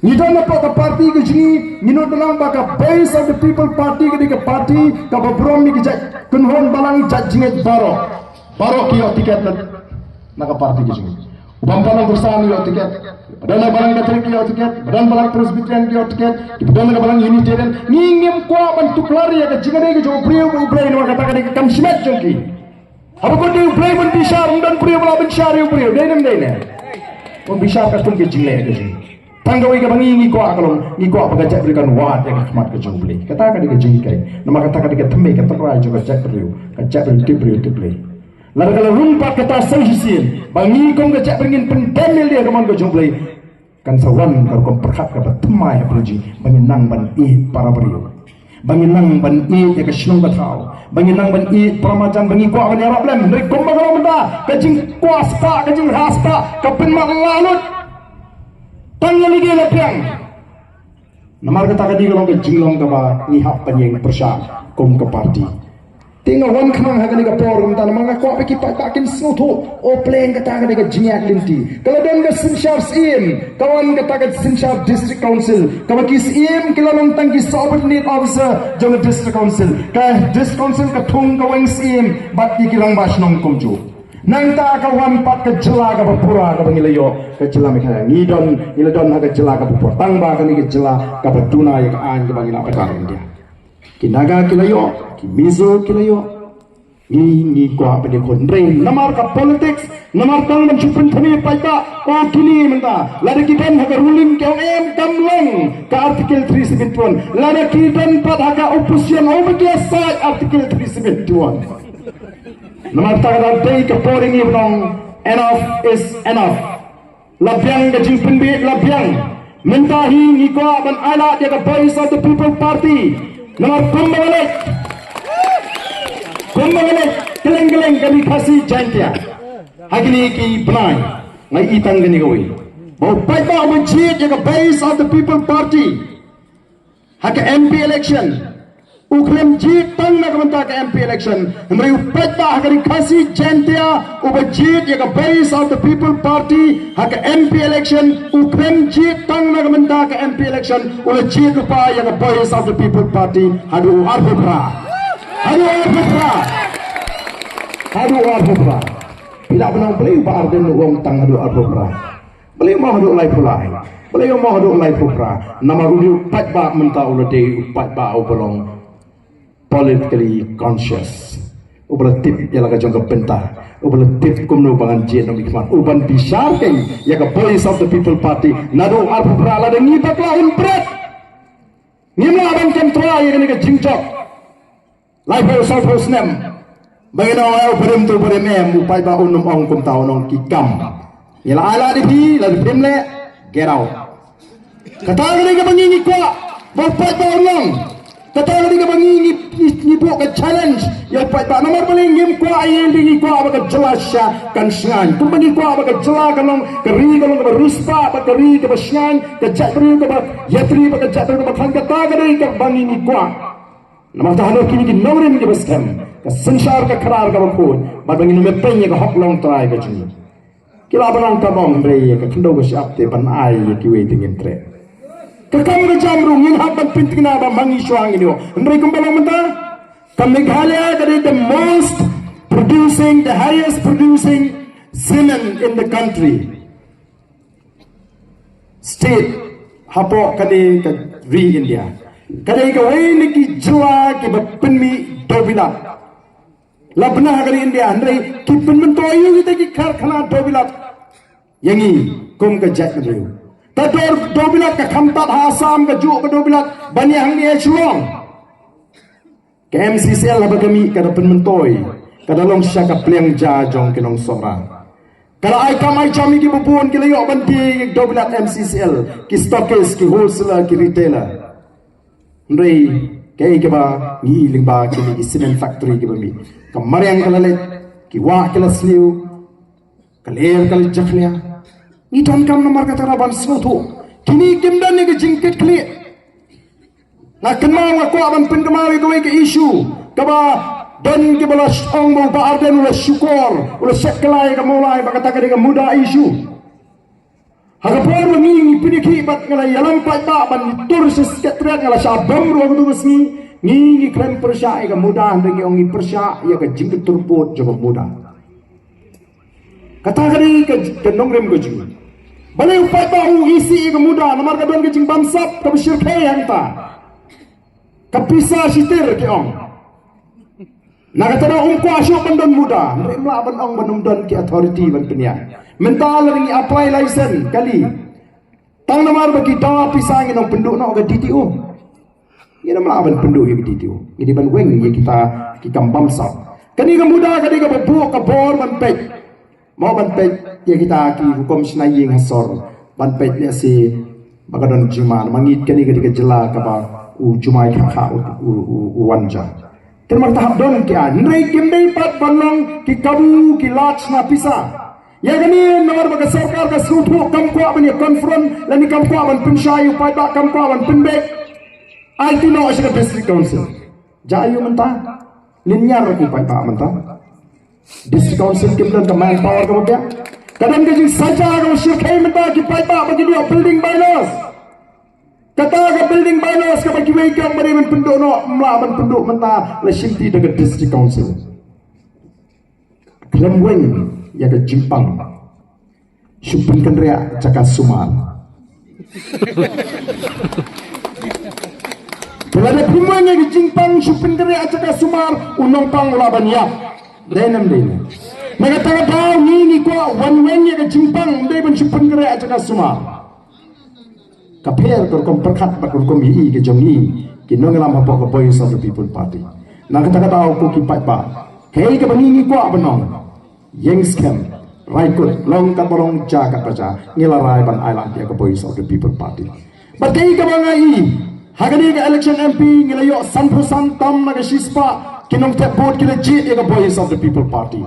Ni don't know the party ke jini, ni no dalam baka base of the people party ke party ka babrom ni ke kunhon balang jajinget baro kio tiket na ka party ke jini. Ubang palang bersama kio tiket, badan balang Katolik kio tiket, badan balang Presbyterian kio tiket, badan balang Unitarian. Ni ngem kuah bantu kelari ya ke jingade ke jauh priu ni kata ke kam simet jongki. Apa kau dia priu pun bisa dan priu pula bisa priu. Dia nem. Kau bisa kasih ke jingle ke jini. Tanggawi ka bangi ko akalong iko apagajak berikan wat yang khmat ke jumble kata ka diga jingkai nama kata ka diga thembe ka takrai jo ka jak beriu tiple lar kala rumpat kata sanghisin bangi kom ka jak beringin pendemil dia ka man ke jumble kan sawan ka kom perkhat ka themai apruji bangi nang ban I para beriu bangi nang ban I ya ka shnong ka thau bangi nang ban I pramajan bangi ko ban arab lem rek kom ba ka mata ka jing kuas pa ka jing haspa ka pen malanut Tanggal lagi lepiang. Namar kata kadi kalau ke jinglong ke ba ni hak penyeng persa kom ke parti. Tengok wan kemang hagan ke forum tan manga ko peki patakin snoto o pleng kata kadi ke jinyak linti. Kalau dan ke sinshar sim, kawan kata ke sinshar district council, kawan kis im kilalong tangki subordinate officer jong district council. Ka district council ka thung kawang sim bat ki kilang basnong komju. Nangta kawan pat ke jela ka pura ka bangilayo ke jela mekha ngidon iladon ka jela ka pur tangba ka ni ke jela ka batuna ya ka an ka bangila pa dia kinaga kilayo kimizo kilayo ni ko apa de kon brain namar ka politics namar tang man chupun thami paita o kini menta lada kitan ha ruling ke em kamlong ka article 371 lada kitan pat ha opposition over the side article 371 Namar tagad day ka pouring ibnong enough is enough. Labyang ka jingpin biit labyang. Mentahi ngiko ban ala dia ka voice of the people party. Namar kumbalik. Keleng-keleng kami kasih jantia. Hagini ki benai. Ngai itang gani gawi. Bau paita menjit dia ka voice of the people party. Haka MP election. Uklem jit tang na kamanta ka MP election. Mari upat ba hagari kasi jantia ubajit ya ka base of the people party haka MP election uklem jit tang na kamanta ka MP election ubajit lupa ya ka base of the people party hadu arbitra. Bila benang beli ba arden wong tang hadu arbitra. Beli mau hadu lai pulai. Beli mau hadu lai pupra. Nama rudi upat ba menta ulade upat ba obolong politically conscious. Uberatif yang laga jangka pentah. Uberatif kumno bangan jen nomi khmat. Uban bisar keng ya ka voice of the people party. Nado arpu prala dan ngitak lahun pret. Ngimla abang kentra ya kena ke jingcok. Laifo salfo snem. Bagaimana awal berem tu berem upai ba unum ong kum tau nong kikam. Yala ala di bi la di le get out. Kata kena ke bangi kwa. Bapak ba unong. Kata lagi ke bangi ni buat ke challenge ya pat tak nomor paling ngim kwa yang dingi kwa baka jelas kan sengan kumbani kwa baka jelas kalong keri kalong ke ruspa baka keri ke sengan ke jatri ke yatri baka jatri ke thang kata ke ke bangi ni kwa nama tahano kini di nomrin ke baskem ke sensar ke kerar ke bakun bad bangi nume penye ke hok long try ke jini kila banang tabong bre ke kendo ke siap te pan ai ke waiting in tre Kakam ke jamru ngin hapan pinting na ba mangi syuang ini. Andai kumbalang menta. Meghalaya is the most producing, the highest producing cement in the country. State hapo kade ka re India. Kade ka way ni ki jua ki bapinmi dobila. Labna kade India andai ki pinmen toyu kita ki karkhana dobila. Yangi kum ka jat kadeu. Tador dobilat ka khamtat hasam ka juk ka dobilat bani hang ni echelon ke MCCL ba kami kada penmentoy kada long sya ka pleng ja jong kinong sora kada ai kamai chami ki bubun ki layo banti dobilat MCCL ki stockist ki wholesaler ki retailer ndrei kay ke ba ngi ling ba ki cement factory ki bami kamariang kalalet ki wa kalasliu kaler kal jakhlia ni don kam nomor kata raban snoto kini kimdan ni ke jingkit kli na kenal aku aban pendemari kowe ke isu kaba don ke balas ong mo ba arden ula syukur ula sekelai ke mulai ba kata ke muda isu Hagapon mangi piniki bat ngalay yalang pa ban tur sa sekretariat ngala sa bam ruang tugas ngi krem persya ega mudah ngi ongi persya ya ka jingkut turpot jogo mudah kata kali ke nongrem goju balai upai pa isi ega mudah namar ka don ke jing bamsap ka besyir ke hanta kapisa sitir ke ong nagatana ko asyo bandon muda mla ban ong banum don ki authority ban penya mental ringi apply license kali tang namar bagi dawa pisang ino penduk no ga DTO ina mla ban penduk ya DTO ini ban weng ya kita bamsa kani ga muda kani ga babu ka bor ban pek mau ban pek ya kita ki hukum sinaying hasor ban pek ya si bagadon juman mangit kani ga jela ka ba u jumai ka u wanja terima tahap don ki an nai kimdei pat banlang ki kabu ki lach na pisa ya gani nomor baga sarkar ka sutu kam ko ban confront lani kam ko ban pinshay upai ba kam ko ban pinbek ai tu no asira district council jayu menta linyar ku pai ba menta district council kimlan ka manpower ka ba kadang ke saja ka shirkai menta ki pai ba bagi dia building bylaws kata ka building bylaws ka bagi wei kam bari men penduk no mla ban penduk menta la shimti dekat district council klem weng ya ke Jimpang Supin Kendria Cakap Sumar bila ada pemangnya ke Jimpang Supin Kendria Cakap Sumar unong pang laban ya denam dene maka tahu ni ko wan-wan ya ke Jimpang dai ban Supin Kendria Cakap Sumar kapel ko perkat pak ko mi ke jongi ki nongalam apa ko Voice of the People Party nak tahu ko ki pai ba hei ke bangi ko abanong yang scam raikut long kaporong jaga paja ngilarai ban island ya ke Voice of the People Party bagai ka bangai hagani ka election MP ngilayo 100% tam na ka sispa kinong tepot kila jit ya ke Voice of the People Party